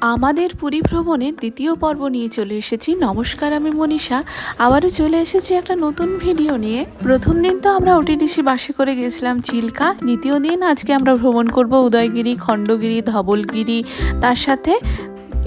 আমাদের পুরী ভ্রমণের দ্বিতীয় পর্ব নিয়ে চলে এসেছি। নমস্কার, আমি মনীষা। আবারও চলে এসেছি একটা নতুন ভিডিও নিয়ে। প্রথম দিন তো আমরা ওটিডিসি বাসে করে গেছিলাম চিল্কা। দ্বিতীয় দিন আজকে আমরা ভ্রমণ করব উদয়গিরি, খণ্ডগিরি, ধবলগিরি, তার সাথে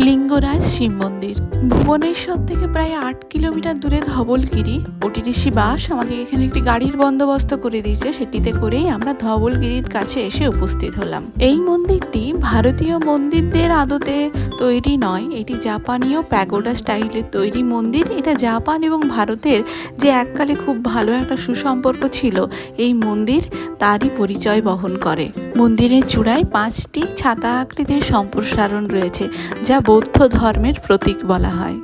লিঙ্গরাজ শিব মন্দির। ভুবনেশ্বর থেকে প্রায় 8 কিলোমিটার দূরে ধবলগিরি। ওটিডিসি বাস আমাদের এখানে একটি গাড়ির বন্দোবস্ত করে দিয়েছে, সেটিতে করেই আমরা ধবলগিরির কাছে এসে উপস্থিত হলাম। এই মন্দিরটি ভারতীয় মন্দিরদের আদতে তৈরি নয়, এটি জাপানীয় প্যাগোডা স্টাইলের তৈরি মন্দির। এটা জাপান এবং ভারতের যে এককালে খুব ভালো একটা সুসম্পর্ক ছিল, এই মন্দির তারই পরিচয় বহন করে। মন্দিরের চূড়ায় 5টি ছাতা আকৃতির সম্প্রসারণ রয়েছে, যা বৌদ্ধ ধর্মের প্রতীক বলা হয়।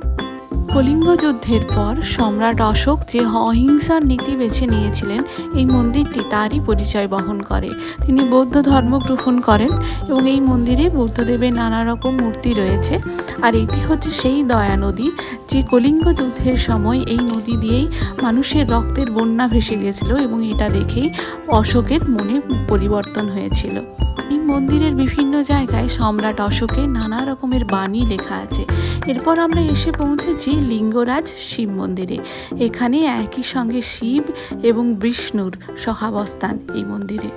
কলিঙ্গ যুদ্ধের পর সম্রাট অশোক যে অহিংসার নীতি বেছে নিয়েছিলেন, এই মন্দিরটি তারই পরিচয় বহন করে। তিনি বৌদ্ধ ধর্ম গ্রহণ করেন এবং এই মন্দিরে বৌদ্ধদেবের নানা রকম মূর্তি রয়েছে। আর এটি হচ্ছে সেই দয়া নদী, যে কলিঙ্গ যুদ্ধের সময় এই নদী দিয়েই মানুষের রক্তের বন্যা ভেসে গিয়েছিল এবং এটা দেখেই অশোকের মনে পরিবর্তন হয়েছিল। এই মন্দিরের বিভিন্ন জায়গায় সম্রাট অশোকের নানা রকমের বাণী লেখা আছে। এরপর আমরা এসে পৌঁছেছি লিঙ্গরাজ শিব মন্দিরে। এখানে একই সঙ্গে শিব এবং বিষ্ণুর সহাবস্থান এই মন্দিরে।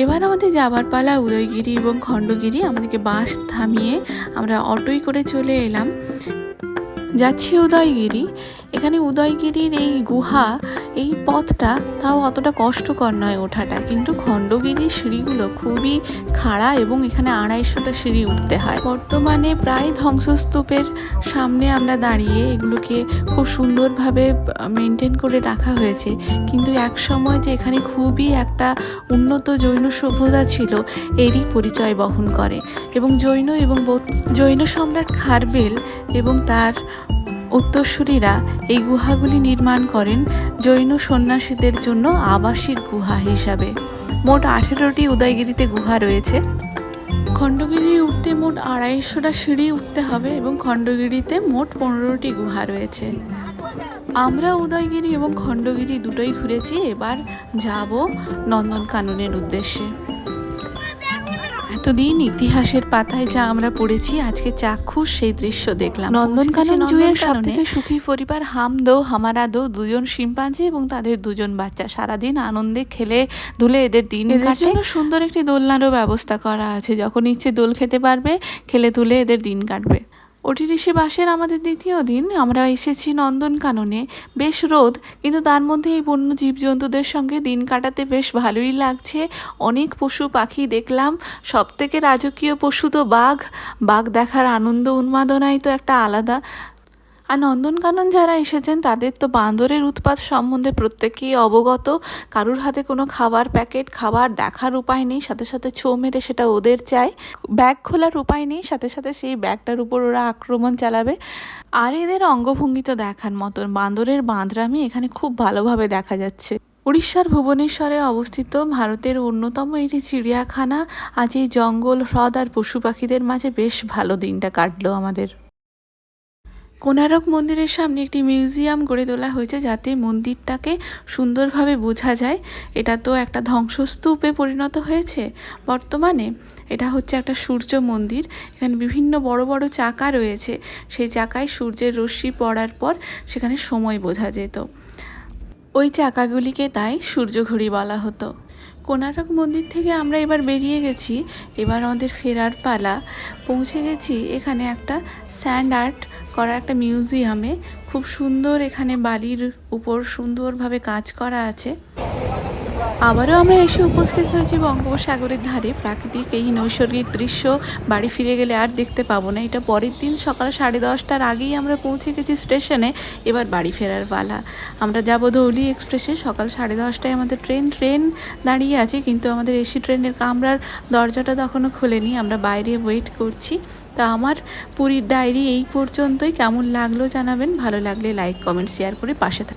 এবার আমাদের যাবার পালা উদয়গিরি এবং খণ্ডগিরি। আমাদেরকে বাস থামিয়ে আমরা অটোয় করে চলে এলাম, যাচ্ছি উদয়গিরি। এখানে উদয়গিরির এই গুহা, এই পথটা তাও অতটা কষ্টকর নয় ওঠাটা, কিন্তু খণ্ডগিরির সিঁড়িগুলো খুবই খাড়া এবং এখানে 250টা সিঁড়ি উঠতে হয়। বর্তমানে প্রায় ধ্বংসস্তূপের সামনে আমরা দাঁড়িয়ে, এগুলোকে খুব সুন্দরভাবে মেনটেন করে রাখা হয়েছে, কিন্তু এক সময় যে এখানে খুবই একটা উন্নত জৈন সভ্যতা ছিল, এরই পরিচয় বহন করে। এবং জৈন সম্রাট খারবেল এবং তার উত্তরসূরিরা এই গুহাগুলি নির্মাণ করেন জৈন সন্ন্যাসীদের জন্য আবাসিক গুহা হিসাবে। মোট 18টি উদয়গিরিতে গুহা রয়েছে। খণ্ডগিরি উঠতে মোট 250টা সিঁড়ি উঠতে হবে এবং খণ্ডগিরিতে মোট 15টি গুহা রয়েছে। আমরা উদয়গিরি এবং খণ্ডগিরি দুটোই ঘুরেছি। এবার যাব নন্দনকাননের উদ্দেশ্যে। এতদিন ইতিহাসের পাতায় যা আমরা পড়েছি, আজকে চাক্ষুষ সেই দৃশ্য দেখলাম। নন্দনকানন জুয়ের সবথেকে সুখী পরিবার হামদো হামারাদো, 2জন শিম্পাঞ্জি এবং তাদের 2জন বাচ্চা সারাদিন আনন্দে খেলে ধুলে এদের দিন কাটে। জন্য সুন্দর একটি দোলনারও ব্যবস্থা করা আছে, যখন ইচ্ছে দোল খেতে পারবে, খেলে ধুলে এদের দিন কাটবে। ওটিডিসি বাসের আমাদের দ্বিতীয় দিন। আমরা এসেছি নন্দনকাননে। বেশ রোদ, কিন্তু তার মধ্যে এই বন্য জীবজন্তুদের সঙ্গে দিন কাটাতে বেশ ভালোই লাগছে। অনেক পশু পাখি দেখলাম। সবথেকে রাজকীয় পশু তো বাঘ। বাঘ দেখার আনন্দ উন্মাদনাই তো একটা আলাদা। আর নন্দনকানন যারা এসেছেন তাদের তো বাঁদরের উৎপাত সম্বন্ধে প্রত্যেকেই অবগত। কারুর হাতে কোনো খাবার প্যাকেট, খাবার দেখার উপায় নেই, সাথে সাথে ছো মেরে সেটা ওদের চাই। ব্যাগ খোলার উপায় নেই, সাথে সাথে সেই ব্যাগটার উপর ওরা আক্রমণ চালাবে। আর এদের অঙ্গভঙ্গি তো দেখার মতন। বাঁদরের বাঁদরামি এখানে খুব ভালোভাবে দেখা যাচ্ছে। উড়িষ্যার ভুবনেশ্বরে অবস্থিত ভারতের অন্যতম এটি চিড়িয়াখানা। আজ এই জঙ্গল, হ্রদ আর পশু পাখিদের মাঝে বেশ ভালো দিনটা কাটলো আমাদের। কোণারক মন্দিরের সামনে একটি মিউজিয়াম গড়ে তোলা হয়েছে, যাতে মন্দিরটাকে সুন্দরভাবে বোঝা যায়। এটা তো একটা ধ্বংসস্তূপে পরিণত হয়েছে বর্তমানে। এটা হচ্ছে একটা সূর্য মন্দির। এখানে বিভিন্ন বড় বড় চাকা রয়েছে, সেই চাকায় সূর্যের রশ্মি পড়ার পর সেখানে সময় বোঝা যেত। ওই চাকাগুলিকে তাই সূর্যঘড়ি বলা হতো। কোণারক মন্দির থেকে আমরা এবার বেরিয়ে গেছি। এবার আমাদের ফেরার পালা। পৌঁছে গেছি এখানে একটা স্যান্ড আর্ট করা একটা মিউজিয়ামে। খুব সুন্দর, এখানে বালির উপর সুন্দরভাবে কাজ করা আছে। আবারও আমরা এসে উপস্থিত হয়েছি বঙ্গোপসাগরের ধারে। প্রাকৃতিক এই নৈসর্গিক দৃশ্য বাড়ি ফিরে গেলে আর দেখতে পাবো না। এটা পরের দিন সকাল 10:30টার আগেই আমরা পৌঁছে গেছি স্টেশনে। এবার বাড়ি ফেরার পালা। আমরা যাব ধৌলি এক্সপ্রেসে। সকাল 10:30টায় আমাদের ট্রেন দাঁড়িয়ে আছে, কিন্তু আমাদের এসি ট্রেনের কামরার দরজাটা তখনও খোলেনি। আমরা বাইরে ওয়েট করছি। তো আমার পুরীর ডায়েরি এই পর্যন্তই। কেমন লাগলো জানাবেন। ভালো লাগলে লাইক, কমেন্ট, শেয়ার করে পাশে থাকবেন।